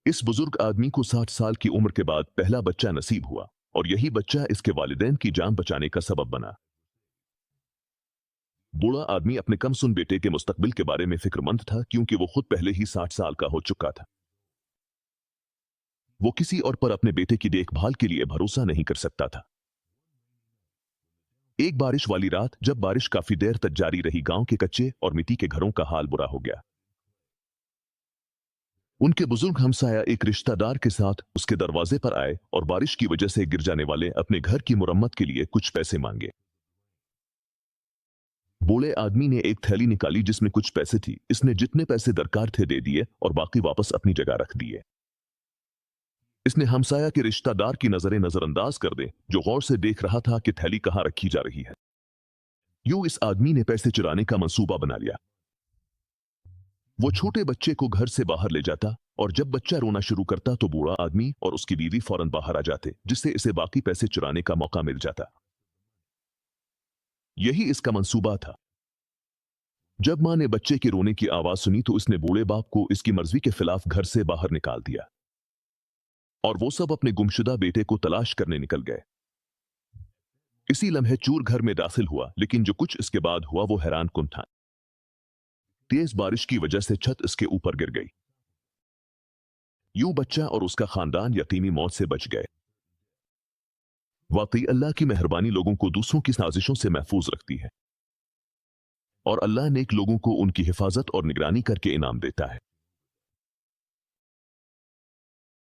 इस बुजुर्ग आदमी को 60 साल की उम्र के बाद पहला बच्चा नसीब हुआ और यही बच्चा इसके वालिदैन की जान बचाने का सबब बना। बूढ़ा आदमी अपने कमसुन बेटे के मुस्तकबिल के बारे में फिक्रमंद था क्योंकि वो खुद पहले ही 60 साल का हो चुका था। वो किसी और पर अपने बेटे की देखभाल के लिए भरोसा नहीं कर सकता था। एक बारिश वाली रात जब बारिश काफी देर तक जारी रही, गांव के कच्चे और मिट्टी के घरों का हाल बुरा हो गया। उनके बुजुर्ग हमसाया एक रिश्तेदार के साथ उसके दरवाजे पर आए और बारिश की वजह से गिर जाने वाले अपने घर की मुरम्मत के लिए कुछ पैसे मांगे। बूढ़े आदमी ने एक थैली निकाली जिसमें कुछ पैसे थी। इसने जितने पैसे दरकार थे दे दिए और बाकी वापस अपनी जगह रख दिए। इसने हमसाया के रिश्तेदार की नजरें नजरअंदाज कर दे, जो गौर से देख रहा था कि थैली कहां रखी जा रही है। यूं इस आदमी ने पैसे चुराने का मंसूबा बना लिया। वो छोटे बच्चे को घर से बाहर ले जाता और जब बच्चा रोना शुरू करता तो बूढ़ा आदमी और उसकी बीवी फौरन बाहर आ जाते, जिससे इसे बाकी पैसे चुराने का मौका मिल जाता। यही इसका मंसूबा था। जब मां ने बच्चे के रोने की आवाज सुनी तो इसने बूढ़े बाप को इसकी मर्जी के खिलाफ घर से बाहर निकाल दिया और वो सब अपने गुमशुदा बेटे को तलाश करने निकल गए। इसी लम्हे चूर घर में दाखिल हुआ, लेकिन जो कुछ इसके बाद हुआ वो हैरान कुन था। तेज बारिश की वजह से छत इसके ऊपर गिर गई। यूं बच्चा और उसका खानदान यतीमी मौत से बच गए। वाकई अल्लाह की मेहरबानी लोगों को दूसरों की साजिशों से महफूज रखती है और अल्लाह नेक लोगों को उनकी हिफाजत और निगरानी करके इनाम देता है।